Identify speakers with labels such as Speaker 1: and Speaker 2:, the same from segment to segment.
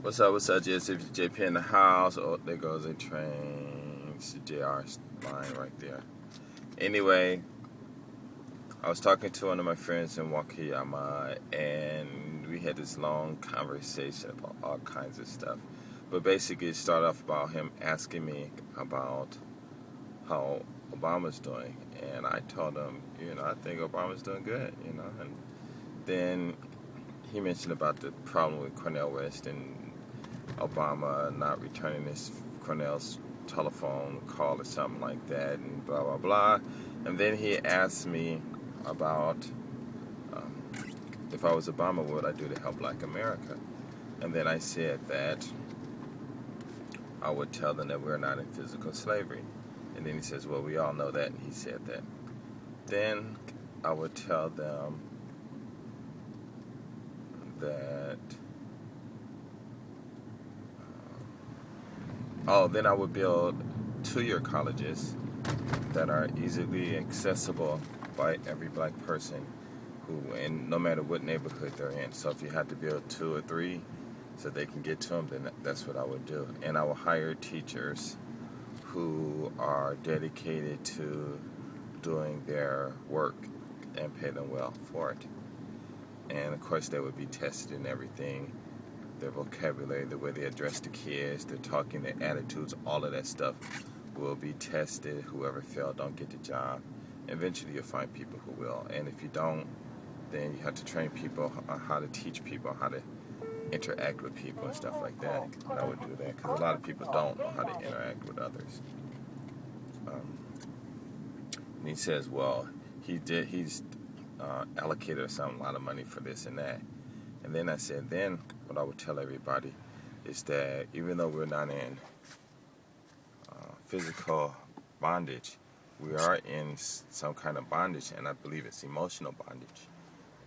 Speaker 1: What's up, JP in the house. Oh, there goes a train. It's the JR line right there. Anyway, I was talking to one of my friends in Wakayama, and we had this long conversation about all kinds of stuff. But basically, it started off about him asking me about how Obama's doing. And I told him, I think Obama's doing good, And then he mentioned about the problem with Cornel West and Obama not returning Cornel's telephone call or something like that, and blah blah blah. And then he asked me about if I was Obama, what would I do to help Black America? And then I said that I would tell them that we're not in physical slavery. And then he says, well, we all know that, and he said that. Then I would tell them that then I would build 2-year colleges that are easily accessible by every Black person and no matter what neighborhood they're in. So if you had to build 2 or 3 so they can get to them, then that's what I would do. And I will hire teachers who are dedicated to doing their work and pay them well for it. And of course they would be tested in everything. Their vocabulary, the way they address the kids, their talking, their attitudes, all of that stuff will be tested. Whoever failed don't get the job. Eventually you'll find people who will. And if you don't, then you have to train people on how to teach people how to interact with people and stuff like that. And I would do that because a lot of people don't know how to interact with others. And he says, well, he's allocated or something, a lot of money for this and that. And then I said, then what I would tell everybody is that even though we're not in physical bondage, we are in some kind of bondage, and I believe it's emotional bondage.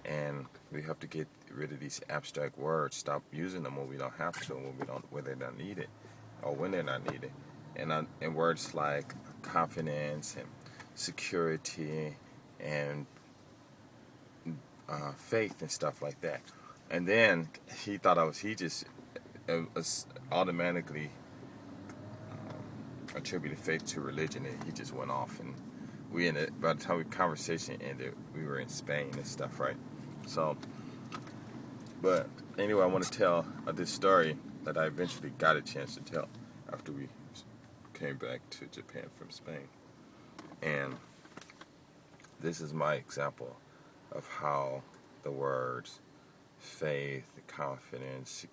Speaker 1: And we have to get rid of these abstract words, stop using them when we don't have to, when they're not needed, or when they're not needed. And words like confidence and security and faith and stuff like that. And then he just automatically attributed faith to religion, and he just went off. And by the time the conversation ended, we were in Spain and stuff, right? So, but anyway, I want to tell this story that I eventually got a chance to tell after we came back to Japan from Spain. And this is my example of how the words faith, confidence,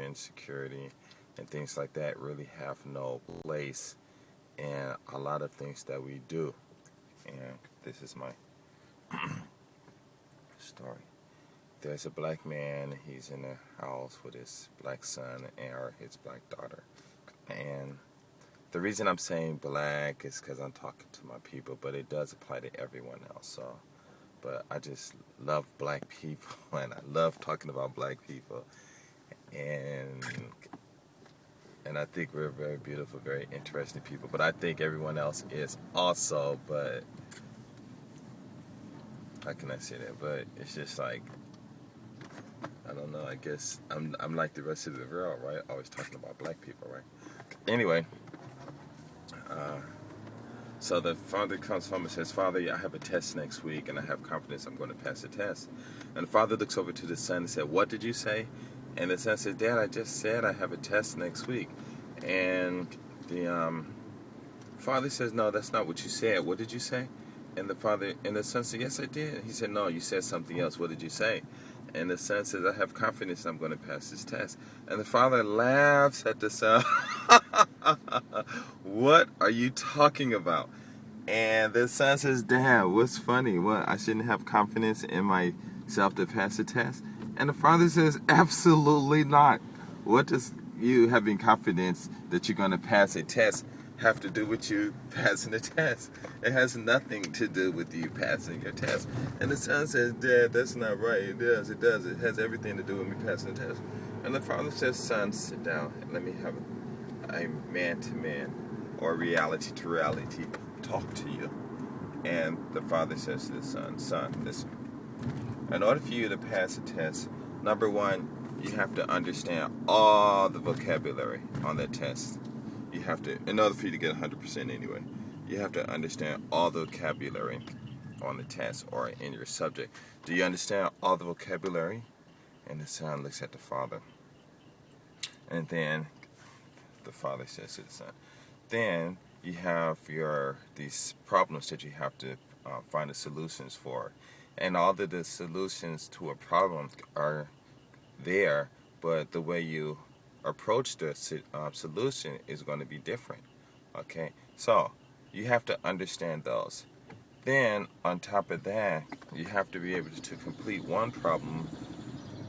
Speaker 1: insecurity, and things like that really have no place in a lot of things that we do. And this is my story. There's a Black man, he's in a house with his Black son or his Black daughter. And the reason I'm saying Black is because I'm talking to my people, but it does apply to everyone else. So, but I just love Black people, and I love talking about Black people. And I think we're very beautiful, very interesting people. But I think everyone else is also, but how can I say that? But it's just like, I don't know, I guess I'm like the rest of the world, right? Always talking about Black people, right? Anyway, so the father comes home and says, Father, I have a test next week, and I have confidence I'm going to pass the test. And the father looks over to the son and said, what did you say? And the son says, Dad, I just said I have a test next week. And the father says, no, that's not what you said. What did you say? And the son said, yes, I did. He said, no, you said something else. What did you say? And the son says, I have confidence I'm going to pass this test. And the father laughs at the son. What are you talking about? And the son says, Dad, what's funny? What? I shouldn't have confidence in myself to pass the test? And the father says, absolutely not. What does you having confidence that you're going to pass a test have to do with you passing the test? It has nothing to do with you passing your test. And the son says, Dad, that's not right. It does. It has everything to do with me passing the test. And the father says, son, sit down and let me have a man-to-man or reality-to-reality talk to you. And the father says to the son, listen, in order for you to pass a test, number one, you have to understand all the vocabulary on that test. You have to, in order for you to get 100% anyway, you have to understand all the vocabulary on the test or in your subject. Do you understand all the vocabulary? And the son looks at the father. And then the father says to the son, then you have these problems that you have to find the solutions for. And all of the solutions to a problem are there, but the way you approach the solution is going to be different. Okay, so you have to understand those. Then on top of that, you have to be able to complete one problem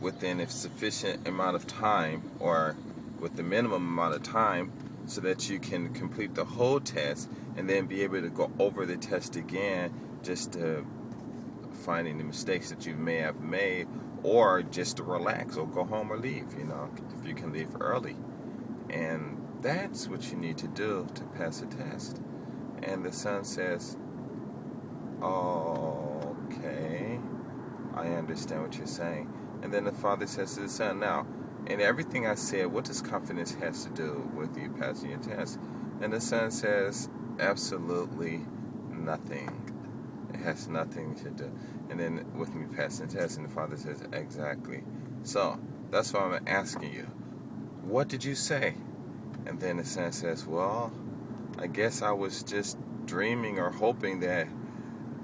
Speaker 1: within a sufficient amount of time, or with the minimum amount of time, so that you can complete the whole test and then be able to go over the test again, just to find any mistakes that you may have made, or just to relax or go home or leave, if you can leave early. And that's what you need to do to pass a test. And the son says, okay, I understand what you're saying. And then the father says to the son, now, in everything I said, what does confidence has to do with you passing your test? And the son says, absolutely nothing. It has nothing to do. And then with me passing the test, and the father says, exactly. So, that's why I'm asking you, what did you say? And then the son says, well, I guess I was just dreaming or hoping that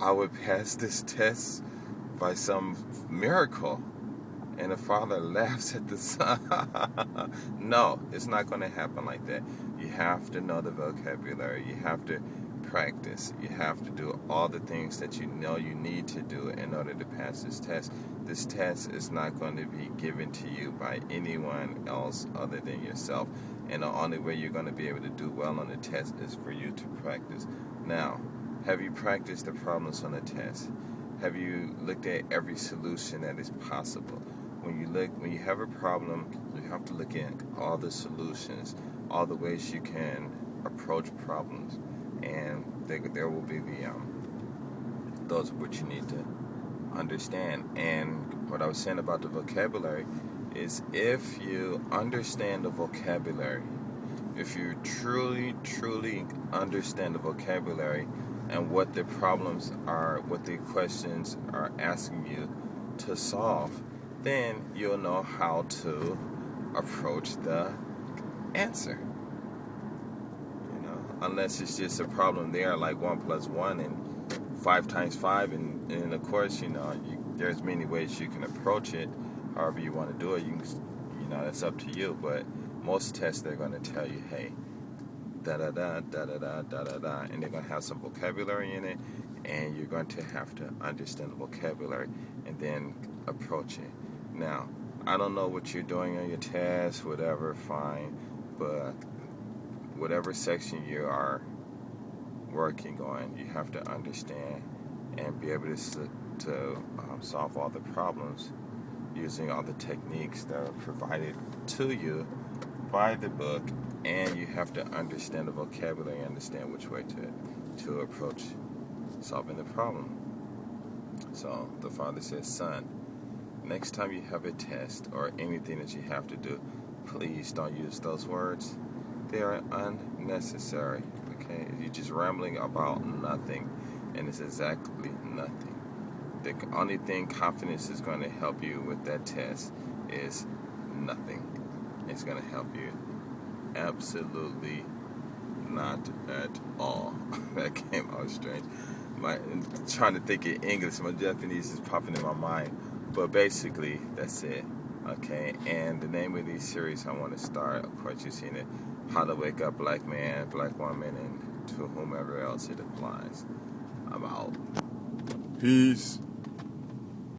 Speaker 1: I would pass this test by some miracle. And the father laughs at the son. No, it's not going to happen like that. You have to know the vocabulary. You have to practice. You have to do all the things that you know you need to do in order to pass this test. This test is not going to be given to you by anyone else other than yourself. And the only way you're going to be able to do well on the test is for you to practice. Now, have you practiced the problems on the test? Have you looked at every solution that is possible? When you have a problem, you have to look at all the solutions, all the ways you can approach problems, and there will be those are what you need to understand. And what I was saying about the vocabulary is, if you understand the vocabulary, if you truly understand the vocabulary and what the problems are, what the questions are asking you to solve, then you'll know how to approach the answer. Unless it's just a problem there, like 1 + 1 and 5 × 5, and of course, there's many ways you can approach it. However you want to do it, that's up to you. But most tests, they're going to tell you, hey, da da da da da da da da da, and they're going to have some vocabulary in it, and you're going to have to understand the vocabulary and then approach it. Now, I don't know what you're doing on your test, whatever, fine, but whatever section you are working on, you have to understand and be able to solve all the problems using all the techniques that are provided to you by the book, and you have to understand the vocabulary and understand which way to approach solving the problem. So the father says, son, next time you have a test or anything that you have to do, please don't use those words. They are unnecessary, okay? You're just rambling about nothing, and it's exactly nothing. The only thing confidence is going to help you with that test is nothing. It's going to help you absolutely not at all. That came out strange. I'm trying to think in English. My Japanese is popping in my mind. But basically, that's it. Okay, and the name of these series I want to start, of course, you've seen it, How to Wake Up Black Man, Black Woman, and to whomever else it applies. I'm out. Peace.